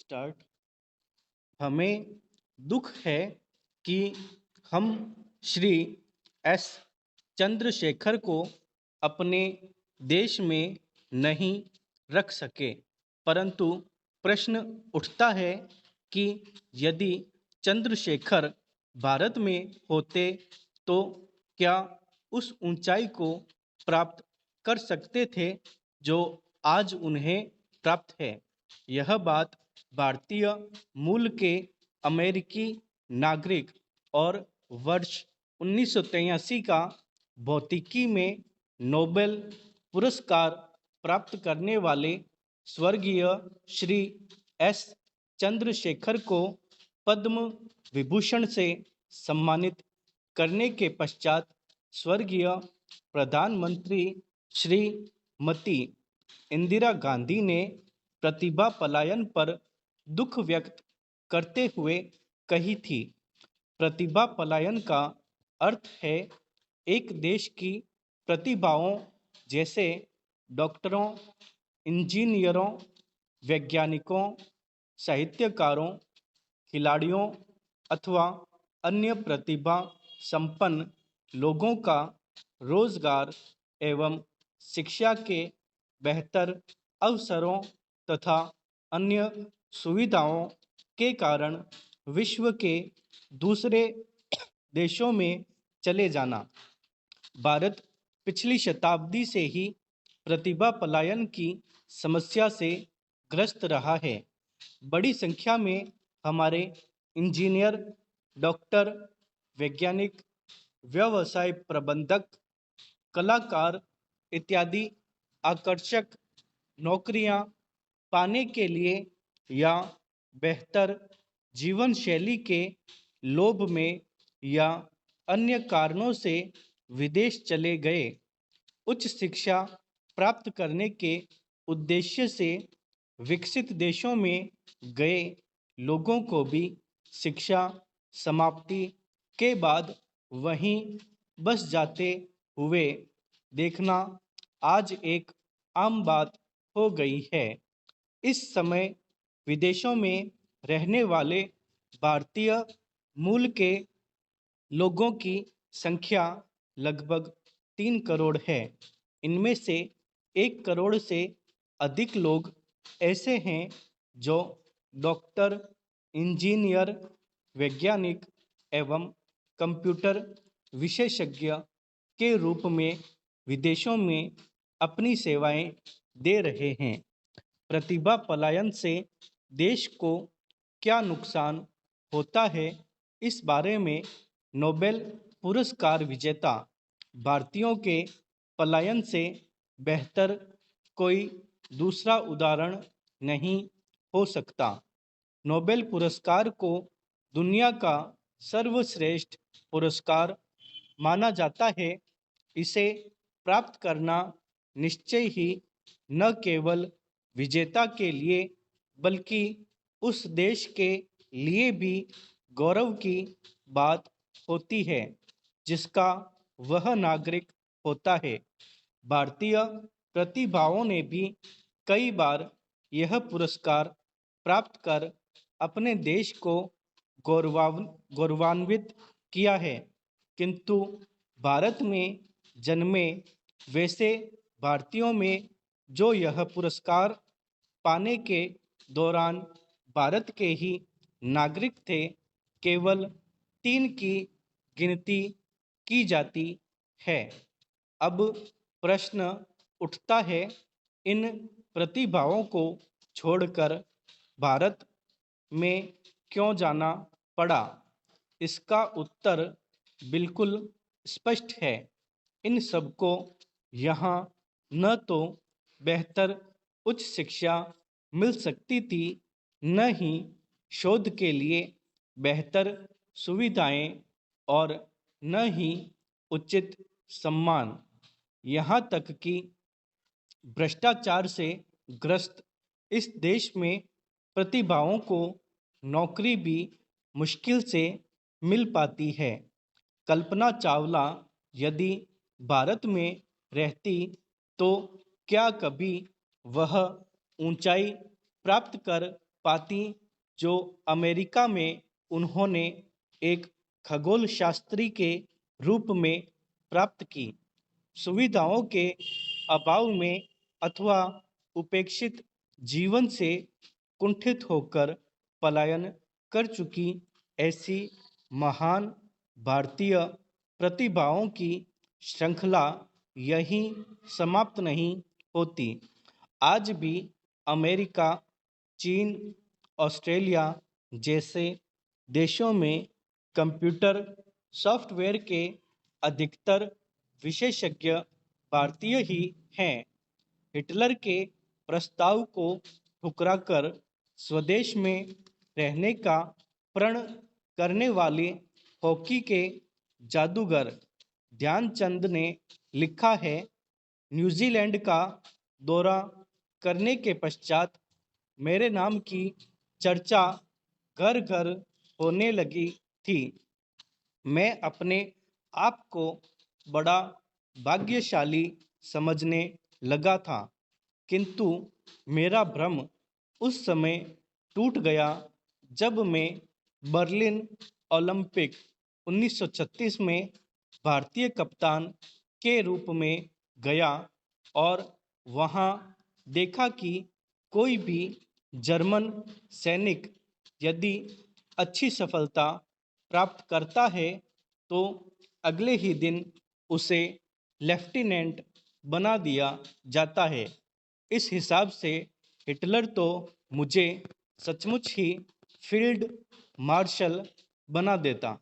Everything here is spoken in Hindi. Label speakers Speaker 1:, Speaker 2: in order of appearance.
Speaker 1: स्टार्ट। हमें दुख है कि हम श्री एस चंद्रशेखर को अपने देश में नहीं रख सके, परंतु प्रश्न उठता है कि यदि चंद्रशेखर भारत में होते तो क्या उस ऊंचाई को प्राप्त कर सकते थे जो आज उन्हें प्राप्त है। यह बात भारतीय मूल के अमेरिकी नागरिक और वर्ष 1983 का भौतिकी में नोबेल पुरस्कार प्राप्त करने वाले स्वर्गीय श्री एस चंद्रशेखर को पद्म विभूषण से सम्मानित करने के पश्चात स्वर्गीय प्रधानमंत्री श्रीमती इंदिरा गांधी ने प्रतिभा पलायन पर दुख व्यक्त करते हुए कही थी। प्रतिभा पलायन का अर्थ है एक देश की प्रतिभाओं जैसे डॉक्टरों, इंजीनियरों, वैज्ञानिकों, साहित्यकारों, खिलाड़ियों अथवा अन्य प्रतिभा संपन्न लोगों का रोजगार एवं शिक्षा के बेहतर अवसरों तथा अन्य सुविधाओं के कारण विश्व के दूसरे देशों में चले जाना। भारत पिछली शताब्दी से ही प्रतिभा पलायन की समस्या से ग्रस्त रहा है। बड़ी संख्या में हमारे इंजीनियर, डॉक्टर, वैज्ञानिक, व्यवसाय प्रबंधक, कलाकार इत्यादि आकर्षक नौकरियां पाने के लिए या बेहतर जीवन शैली के लोभ में या अन्य कारणों से विदेश चले गए। उच्च शिक्षा प्राप्त करने के उद्देश्य से विकसित देशों में गए लोगों को भी शिक्षा समाप्ति के बाद वहीं बस जाते हुए देखना आज एक आम बात हो गई है। इस समय विदेशों में रहने वाले भारतीय मूल के लोगों की संख्या लगभग 3 करोड़ है। इनमें से 1 करोड़ से अधिक लोग ऐसे हैं जो डॉक्टर, इंजीनियर, वैज्ञानिक एवं कंप्यूटर विशेषज्ञ के रूप में विदेशों में अपनी सेवाएं दे रहे हैं। प्रतिभा पलायन से देश को क्या नुकसान होता है, इस बारे में नोबेल पुरस्कार विजेता भारतीयों के पलायन से बेहतर कोई दूसरा उदाहरण नहीं हो सकता। नोबेल पुरस्कार को दुनिया का सर्वश्रेष्ठ पुरस्कार माना जाता है। इसे प्राप्त करना निश्चय ही न केवल विजेता के लिए बल्कि उस देश के लिए भी गौरव की बात होती है जिसका वह नागरिक होता है। भारतीय प्रतिभाओं ने भी कई बार यह पुरस्कार प्राप्त कर अपने देश को गौरवान्वित किया है, किंतु भारत में जन्मे वैसे भारतीयों में जो यह पुरस्कार पाने के दौरान भारत के ही नागरिक थे, केवल 3 की गिनती की जाती है। अब प्रश्न उठता है, इन प्रतिभाओं को छोड़कर भारत में क्यों जाना पड़ा? इसका उत्तर बिल्कुल स्पष्ट है। इन सबको यहाँ न तो बेहतर उच्च शिक्षा मिल सकती थी, न ही शोध के लिए बेहतर सुविधाएं और न ही उचित सम्मान। यहाँ तक कि भ्रष्टाचार से ग्रस्त इस देश में प्रतिभाओं को नौकरी भी मुश्किल से मिल पाती है। कल्पना चावला यदि भारत में रहती तो क्या कभी वह ऊंचाई प्राप्त कर पाती जो अमेरिका में उन्होंने एक खगोल शास्त्री के रूप में प्राप्त की। सुविधाओं के अभाव में अथवा उपेक्षित जीवन से कुंठित होकर पलायन कर चुकी ऐसी महान भारतीय प्रतिभाओं की श्रृंखला यहीं समाप्त नहीं होती। आज भी अमेरिका, चीन, ऑस्ट्रेलिया जैसे देशों में कंप्यूटर सॉफ्टवेयर के अधिकतर विशेषज्ञ भारतीय ही हैं। हिटलर के प्रस्ताव को ठुकराकर स्वदेश में रहने का प्रण करने वाले हॉकी के जादूगर ध्यानचंद ने लिखा है, न्यूजीलैंड का दौरा करने के पश्चात मेरे नाम की चर्चा घर घर होने लगी थी। मैं अपने आप को बड़ा भाग्यशाली समझने लगा था, किंतु मेरा भ्रम उस समय टूट गया जब मैं बर्लिन ओलंपिक 1936 में भारतीय कप्तान के रूप में गया और वहां देखा कि कोई भी जर्मन सैनिक यदि अच्छी सफलता प्राप्त करता है तो अगले ही दिन उसे लेफ्टिनेंट बना दिया जाता है। इस हिसाब से हिटलर तो मुझे सचमुच ही फील्ड मार्शल बना देता।